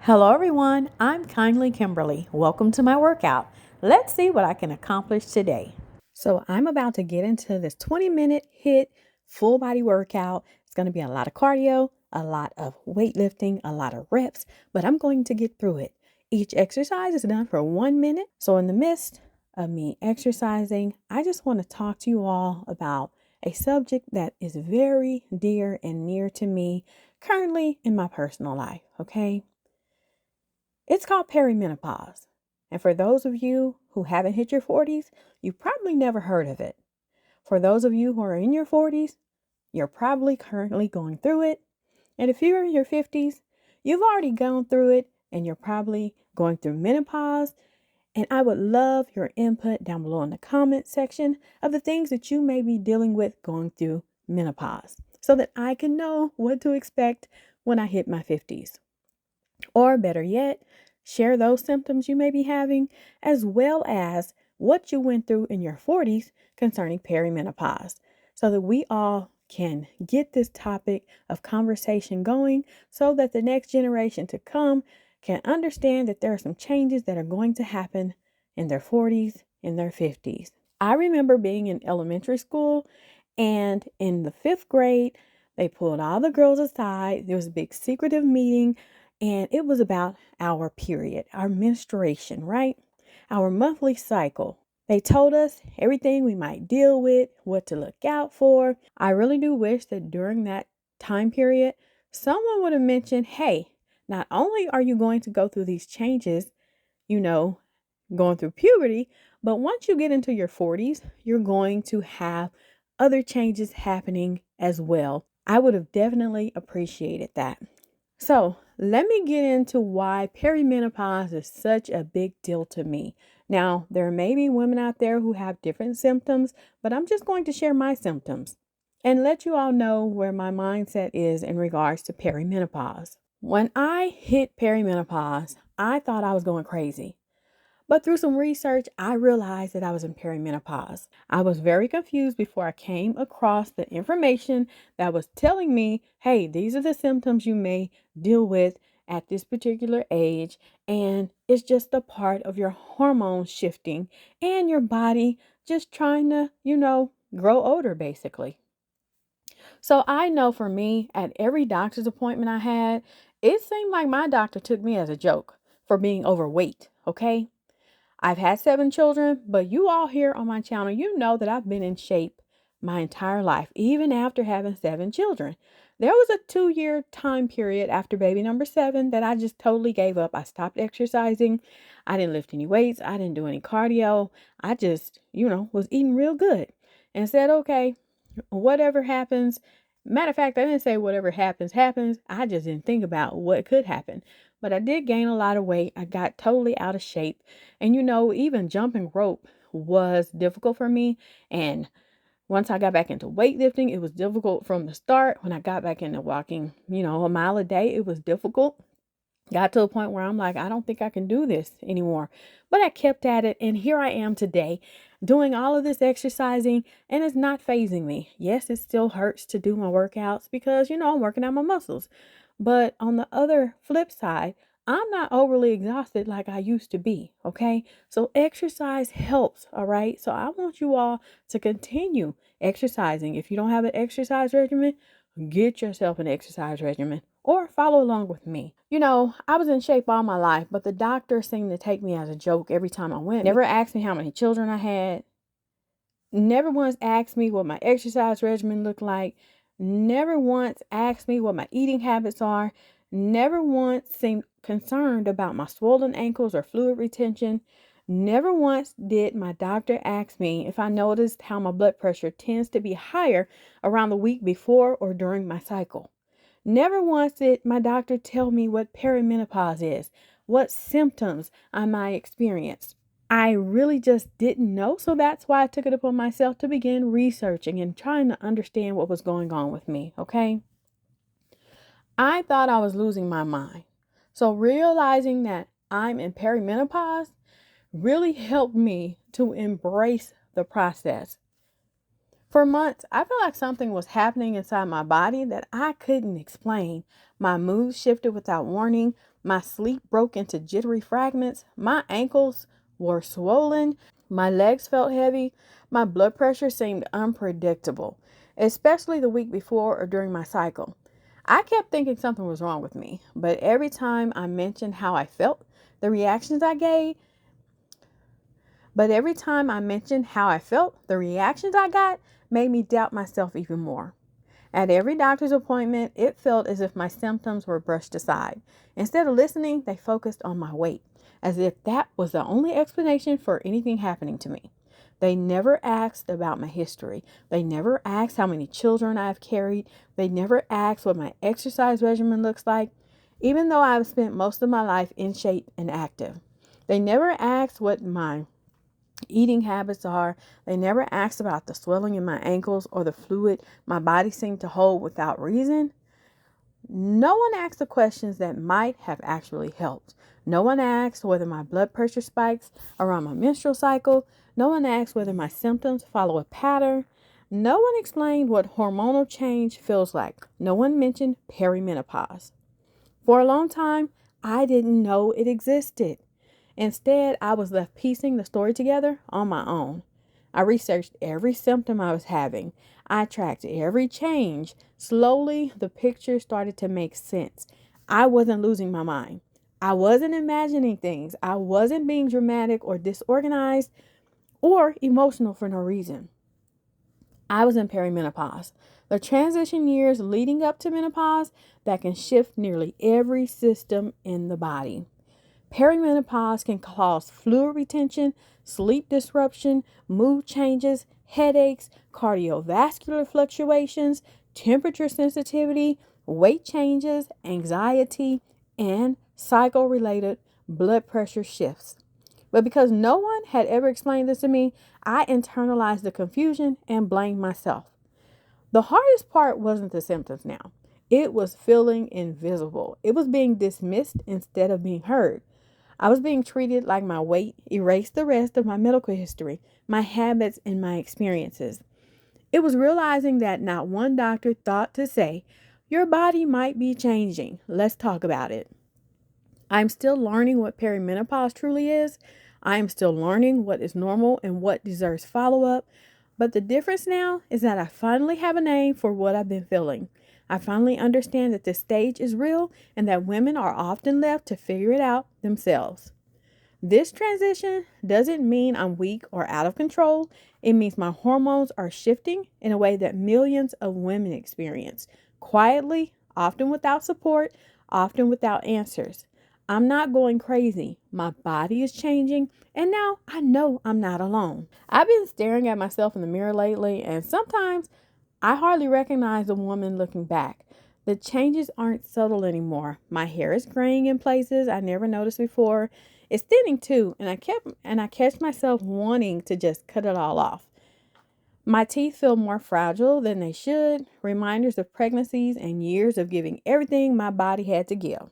Hello everyone, I'm Kindly Kimberly. Welcome to my workout. Let's see what I can accomplish today. So I'm about to get into this 20-minute HIIT full body workout. It's going to be a lot of cardio, a lot of weightlifting, a lot of reps, but I'm going to get through it. Each exercise is done for 1 minute. So in the midst of me exercising, I just want to talk to you all about a subject that is very dear and near to me currently in my personal life, okay? It's called perimenopause. And for those of you who haven't hit your 40s, you've probably never heard of it. For those of you who are in your 40s, you're probably currently going through it. And if you're in your 50s, you've already gone through it and you're probably going through menopause. And I would love your input down below in the comment section of the things that you may be dealing with going through menopause so that I can know what to expect when I hit my 50s. Or better yet, share those symptoms you may be having, as well as what you went through in your 40s concerning perimenopause, so that we all can get this topic of conversation going so that the next generation to come can understand that there are some changes that are going to happen in their 40s, in their 50s. I remember being in elementary school, and in the 5th grade, they pulled all the girls aside. There was a big secretive meeting, and it was about our period, our menstruation, right? Our monthly cycle. They told us everything we might deal with, what to look out for. I really do wish that during that time period, someone would have mentioned, hey, not only are you going to go through these changes, going through puberty, but once you get into your 40s, you're going to have other changes happening as well. I would have definitely appreciated that. So let me get into why perimenopause is such a big deal to me. Now, there may be women out there who have different symptoms, but I'm just going to share my symptoms and let you all know where my mindset is in regards to perimenopause. When I hit perimenopause, I thought I was going crazy. But through some research, I realized that I was in perimenopause. I was very confused before I came across the information that was telling me, hey, these are the symptoms you may deal with at this particular age. And it's just a part of your hormones shifting and your body just trying to, grow older, basically. So I know for me, at every doctor's appointment I had, it seemed like my doctor took me as a joke for being overweight, okay? I've had 7 children, but you all here on my channel, you know that I've been in shape my entire life, even after having 7 children. There was a 2-year time period after baby number 7 that I just totally gave up. I stopped exercising. I didn't lift any weights. I didn't do any cardio. I just, was eating real good and said, okay, whatever happens. Matter of fact, I didn't say whatever happens, happens. I just didn't think about what could happen. But I did gain a lot of weight. I got totally out of shape. And even jumping rope was difficult for me. And once I got back into weightlifting, it was difficult from the start. When I got back into walking, a mile a day, it was difficult. Got to a point where I'm like, I don't think I can do this anymore. But I kept at it. And here I am today doing all of this exercising, and it's not phasing me. Yes, it still hurts to do my workouts because, I'm working out my muscles. But on the other flip side, I'm not overly exhausted like I used to be. Okay. So exercise helps. All right. So I want you all to continue exercising. If you don't have an exercise regimen, get yourself an exercise regimen or follow along with me. I was in shape all my life, but the doctor seemed to take me as a joke every time I went. Never asked me how many children I had. Never once asked me what my exercise regimen looked like. Never once asked me what my eating habits are. Never once seemed concerned about my swollen ankles or fluid retention. Never once did my doctor ask me if I noticed how my blood pressure tends to be higher around the week before or during my cycle. Never once did my doctor tell me what perimenopause is, what symptoms I might experience. I really just didn't know, so that's why I took it upon myself to begin researching and trying to understand what was going on with me, okay? I thought I was losing my mind. So realizing that I'm in perimenopause really helped me to embrace the process. For months, I felt like something was happening inside my body that I couldn't explain. My mood shifted without warning. My sleep broke into jittery fragments. My ankles were swollen. My legs felt heavy. My blood pressure seemed unpredictable, especially the week before or during my cycle. I kept thinking something was wrong with me, but every time I mentioned how I felt, the reactions I gave, but every time I mentioned how I felt, the reactions I got made me doubt myself even more. At every doctor's appointment, it felt as if my symptoms were brushed aside. Instead of listening, they focused on my weight, as if that was the only explanation for anything happening to me. They never asked about my history. They never asked how many children I've carried. They never asked what my exercise regimen looks like, even though I've spent most of my life in shape and active. They never asked what my eating habits are. They never asked about the swelling in my ankles or the fluid my body seemed to hold without reason. No one asked the questions that might have actually helped. No one asked whether my blood pressure spikes around my menstrual cycle. No one asked whether my symptoms follow a pattern. No one explained what hormonal change feels like. No one mentioned perimenopause. For a long time, I didn't know it existed. Instead, I was left piecing the story together on my own. I researched every symptom I was having. I tracked every change. Slowly, the picture started to make sense. I wasn't losing my mind. I wasn't imagining things. I wasn't being dramatic or disorganized or emotional for no reason. I was in perimenopause, the transition years leading up to menopause that can shift nearly every system in the body. Perimenopause can cause fluid retention, sleep disruption, mood changes, headaches, cardiovascular fluctuations, temperature sensitivity, weight changes, anxiety, and cycle-related blood pressure shifts. But because no one had ever explained this to me, I internalized the confusion and blamed myself. The hardest part wasn't the symptoms now. It was feeling invisible. It was being dismissed instead of being heard. I was being treated like my weight erased the rest of my medical history, my habits, and my experiences. It was realizing that not one doctor thought to say, "Your body might be changing. Let's talk about it." I'm still learning what perimenopause truly is. I am still learning what is normal and what deserves follow up. But the difference now is that I finally have a name for what I've been feeling. I finally understand that this stage is real and that women are often left to figure it out themselves. This transition doesn't mean I'm weak or out of control. It means my hormones are shifting in a way that millions of women experience, quietly, often without support, often without answers. I'm not going crazy. My body is changing, and now I know I'm not alone. I've been staring at myself in the mirror lately, and sometimes I hardly recognize the woman looking back. The changes aren't subtle anymore. My hair is graying in places I never noticed before. It's thinning too, and I catch myself wanting to just cut it all off. My teeth feel more fragile than they should, reminders of pregnancies and years of giving everything my body had to give.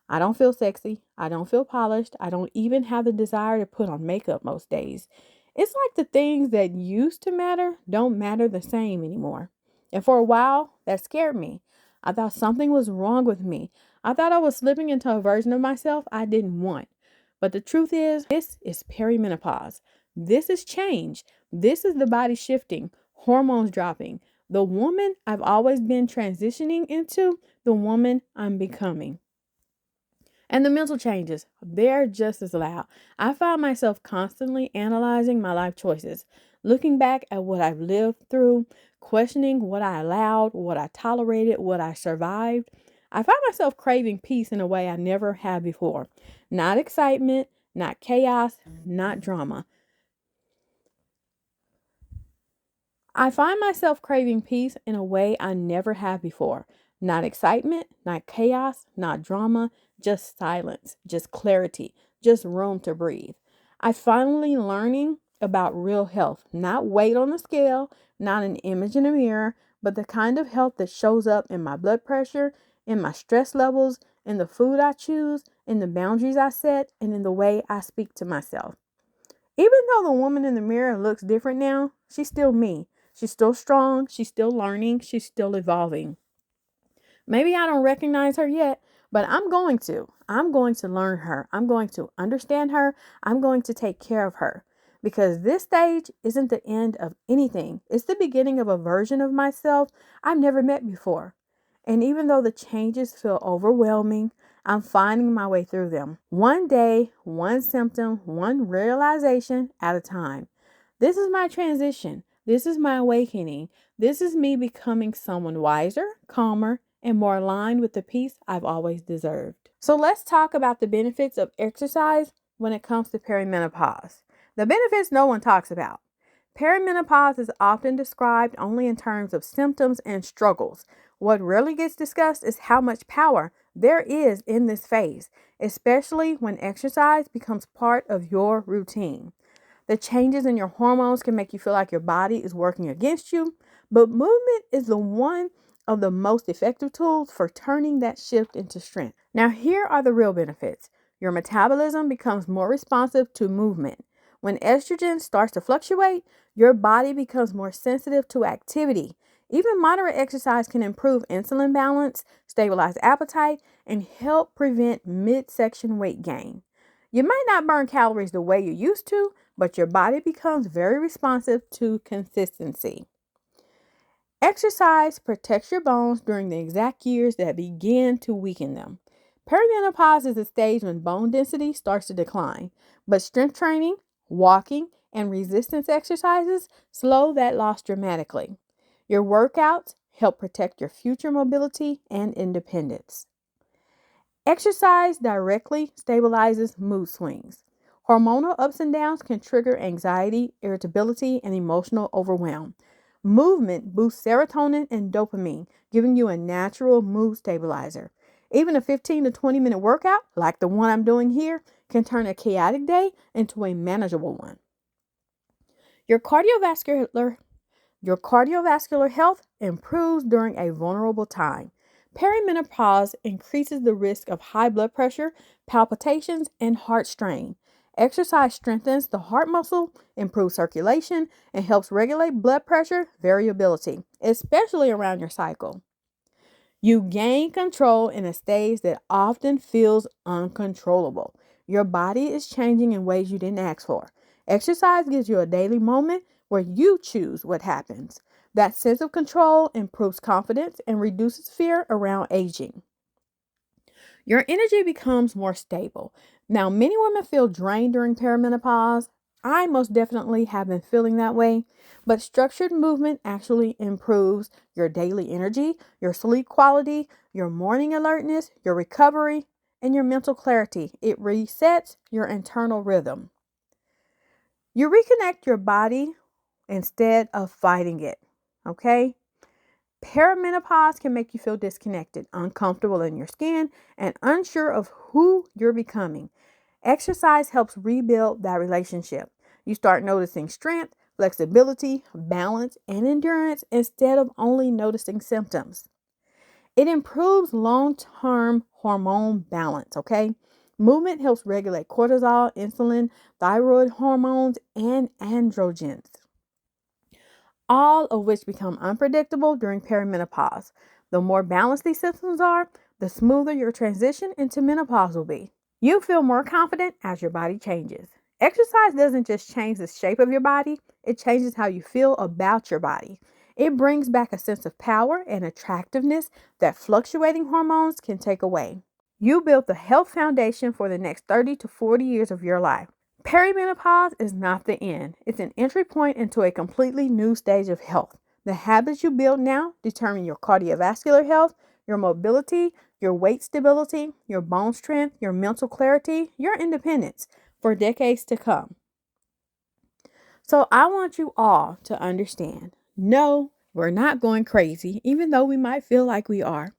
I don't feel sexy. I don't feel polished. I don't even have the desire to put on makeup most days. It's like the things that used to matter don't matter the same anymore. And for a while, that scared me. I thought something was wrong with me. I thought I was slipping into a version of myself I didn't want. But the truth is, this is perimenopause. This is change. This is the body shifting, hormones dropping. The woman I've always been transitioning into, the woman I'm becoming. And the mental changes, they're just as loud. I find myself constantly analyzing my life choices, looking back at what I've lived through, questioning what I allowed, what I tolerated, what I survived. I find myself craving peace in a way I never have before. Not excitement, not chaos, not drama. I find myself craving peace in a way I never have before. Not excitement, not chaos, not drama, just silence, just clarity, just room to breathe. I finally learning about real health, not weight on the scale, not an image in a mirror, but the kind of health that shows up in my blood pressure, in my stress levels, in the food I choose, in the boundaries I set, and in the way I speak to myself. Even though the woman in the mirror looks different now, she's still me. She's still strong. She's still learning. She's still evolving. Maybe I don't recognize her yet, But I'm going to learn her. I'm going to understand her. I'm going to take care of her because this stage isn't the end of anything. It's the beginning of a version of myself I've never met before. And even though the changes feel overwhelming, I'm finding my way through them. One day, one symptom, one realization at a time. This is my transition. This is my awakening. This is me becoming someone wiser, calmer, and more aligned with the peace I've always deserved. So let's talk about the benefits of exercise when it comes to perimenopause. The benefits no one talks about. Perimenopause is often described only in terms of symptoms and struggles. What rarely gets discussed is how much power there is in this phase, especially when exercise becomes part of your routine. The changes in your hormones can make you feel like your body is working against you, but movement is the one of the most effective tools for turning that shift into strength. Now, here are the real benefits. Your metabolism becomes more responsive to movement. When estrogen starts to fluctuate, your body becomes more sensitive to activity. Even moderate exercise can improve insulin balance, stabilize appetite, and help prevent midsection weight gain. You might not burn calories the way you used to, but your body becomes very responsive to consistency. Exercise protects your bones during the exact years that begin to weaken them. Perimenopause is a stage when bone density starts to decline, but strength training, walking, and resistance exercises slow that loss dramatically. Your workouts help protect your future mobility and independence. Exercise directly stabilizes mood swings. Hormonal ups and downs can trigger anxiety, irritability, and emotional overwhelm. Movement boosts serotonin and dopamine, giving you a natural mood stabilizer. Even a 15 to 20-minute workout, like the one I'm doing here, can turn a chaotic day into a manageable one. Your cardiovascular Your cardiovascular health improves during a vulnerable time. Perimenopause increases the risk of high blood pressure, palpitations, and heart strain. Exercise strengthens the heart muscle, improves circulation, and helps regulate blood pressure variability, especially around your cycle. You gain control in a stage that often feels uncontrollable. Your body is changing in ways you didn't ask for. Exercise gives you a daily moment where you choose what happens. That sense of control improves confidence and reduces fear around aging. Your energy becomes more stable. Now, many women feel drained during perimenopause. I most definitely have been feeling that way, but structured movement actually improves your daily energy, your sleep quality, your morning alertness, your recovery, and your mental clarity. It resets your internal rhythm. You reconnect your body instead of fighting it. Okay? Perimenopause can make you feel disconnected, uncomfortable in your skin, and unsure of who you're becoming. Exercise helps rebuild that relationship. You start noticing strength, flexibility, balance, and endurance instead of only noticing symptoms. It improves long-term hormone balance, okay? Movement helps regulate cortisol, insulin, thyroid hormones, and androgens, all of which become unpredictable during perimenopause. The more balanced these systems are, the smoother your transition into menopause will be. You feel more confident as your body changes. Exercise doesn't just change the shape of your body, it changes how you feel about your body. It brings back a sense of power and attractiveness that fluctuating hormones can take away. You build the health foundation for the next 30 to 40 years of your life. Perimenopause is not the end. It's an entry point into a completely new stage of health. The habits you build now determine your cardiovascular health, your mobility, your weight stability, your bone strength, your mental clarity, your independence for decades to come. So I want you all to understand, no, we're not going crazy, even though we might feel like we are.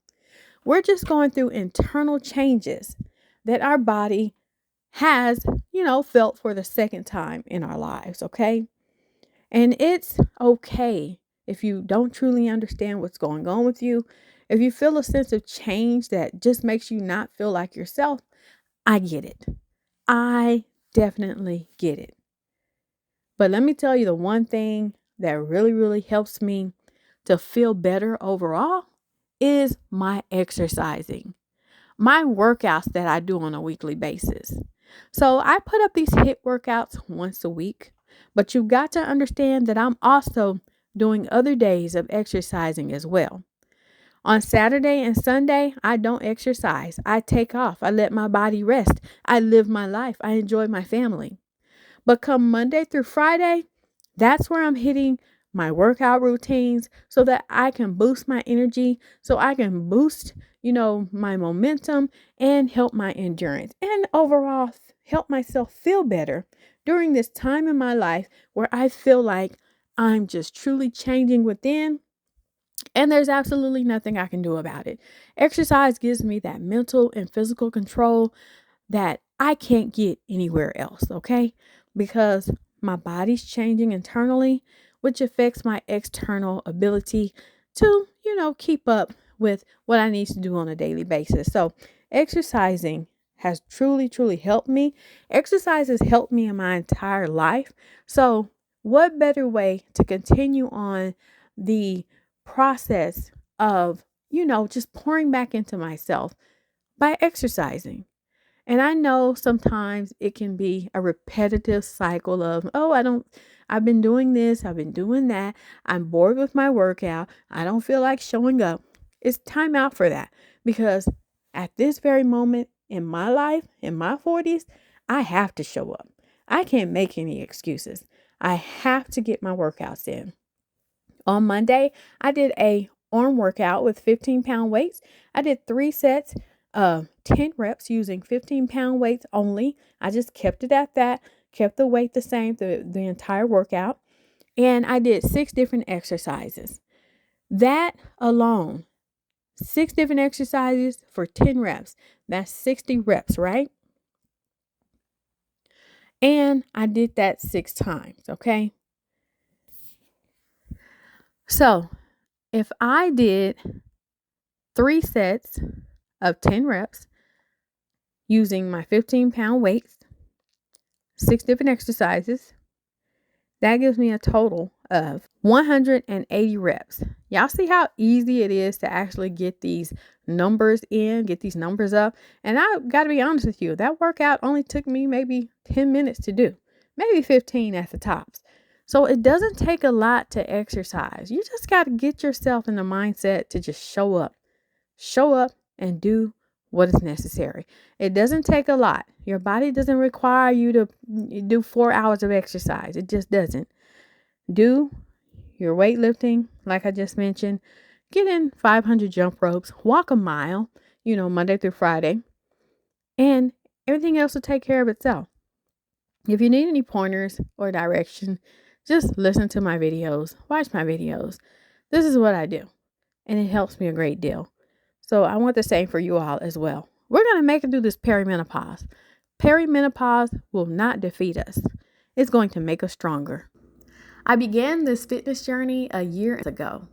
We're just going through internal changes that our body has, felt for the second time in our lives, okay? And it's okay if you don't truly understand what's going on with you. If you feel a sense of change that just makes you not feel like yourself, I get it. I definitely get it. But let me tell you the one thing that really, really helps me to feel better overall is my exercising. my workouts that I do on a weekly basis. So I put up these HIIT workouts once a week, but you've got to understand that I'm also doing other days of exercising as well. On Saturday and Sunday, I don't exercise. I take off. I let my body rest. I live my life. I enjoy my family. But come Monday through Friday, that's where I'm hitting my workout routines so that I can boost my energy, so I can boost, my momentum and help my endurance and overall help myself feel better during this time in my life where I feel like I'm just truly changing within and there's absolutely nothing I can do about it. Exercise gives me that mental and physical control that I can't get anywhere else, okay? Because my body's changing internally, which affects my external ability to, keep up with what I need to do on a daily basis. So, exercising has truly, truly helped me. Exercise has helped me in my entire life. So, what better way to continue on the process of, just pouring back into myself by exercising? And I know sometimes it can be a repetitive cycle of, I've been doing this, I've been doing that. I'm bored with my workout. I don't feel like showing up. It's time out for that because at this very moment in my life, in my 40s, I have to show up. I can't make any excuses. I have to get my workouts in. On Monday, I did a arm workout with 15-pound weights. I did 3 sets of 10 reps using 15-pound weights only. I just kept it at that, kept the weight the same the entire workout. And I did 6 different exercises. That alone, 6 different exercises for 10 reps. That's 60 reps, right? And I did that 6 times, okay? So if I did 3 sets of 10 reps using my 15-pound weights, 6 different exercises, that gives me a total of 180 reps. Y'all see how easy it is to actually get these numbers in, get these numbers up. And I got to be honest with you, that workout only took me maybe 10 minutes to do, maybe 15 at the tops. So it doesn't take a lot to exercise. You just got to get yourself in the mindset to just show up and do what is necessary. It doesn't take a lot. Your body doesn't require you to do 4 hours of exercise. It just doesn't. Do your weightlifting, like I just mentioned. Get in 500 jump ropes, walk a mile, Monday through Friday, and everything else will take care of itself. If you need any pointers or direction, just listen to my videos, watch my videos. This is what I do, and it helps me a great deal. So I want the same for you all as well. We're going to make it through this perimenopause. Perimenopause will not defeat us. It's going to make us stronger. I began this fitness journey a year ago.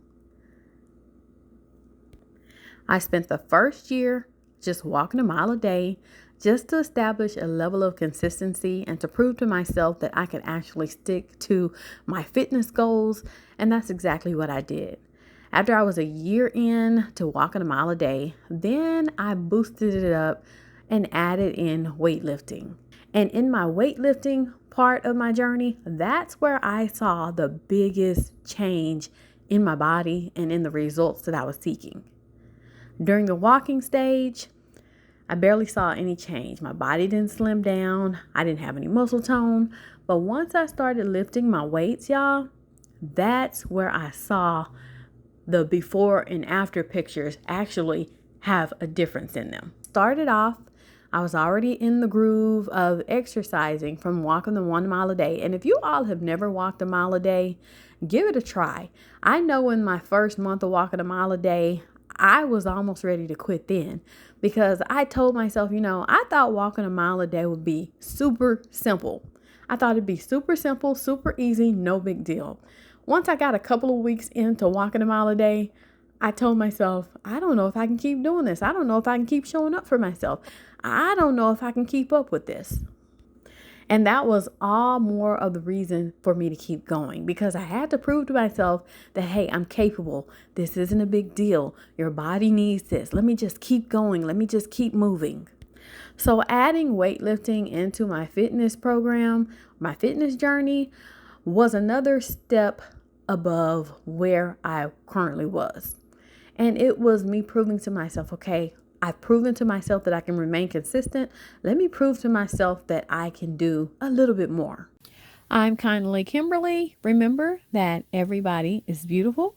I spent the first year just walking a mile a day, just to establish a level of consistency and to prove to myself that I could actually stick to my fitness goals. And that's exactly what I did. After I was a year in to walking a mile a day, then I boosted it up and added in weightlifting. And in my weightlifting part of my journey, that's where I saw the biggest change in my body and in the results that I was seeking. During the walking stage, I barely saw any change. My body didn't slim down. I didn't have any muscle tone. But once I started lifting my weights, y'all, that's where I saw the before and after pictures actually have a difference in them. Started off, I was already in the groove of exercising from walking the 1 mile a day. And if you all have never walked a mile a day, give it a try. I know in my first month of walking a mile a day, I was almost ready to quit then because I told myself, I thought walking a mile a day would be super simple. I thought it'd be super simple, super easy, no big deal. Once I got a couple of weeks into walking a mile a day, I told myself, I don't know if I can keep doing this. I don't know if I can keep showing up for myself. I don't know if I can keep up with this. And that was all more of the reason for me to keep going, because I had to prove to myself that, hey, I'm capable. This isn't a big deal. Your body needs this. Let me just keep going. Let me just keep moving. So adding weightlifting into my fitness program, my fitness journey, was another step above where I currently was. And it was me proving to myself, okay, I've proven to myself that I can remain consistent. Let me prove to myself that I can do a little bit more. I'm kindly Kimberly. Remember that everybody is beautiful,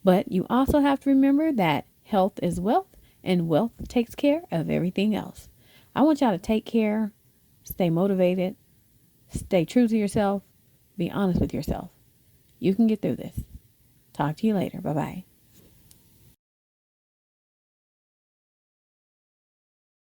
but you also have to remember that health is wealth and wealth takes care of everything else. I want y'all to take care, stay motivated, stay true to yourself, be honest with yourself. You can get through this. Talk to you later. Bye-bye.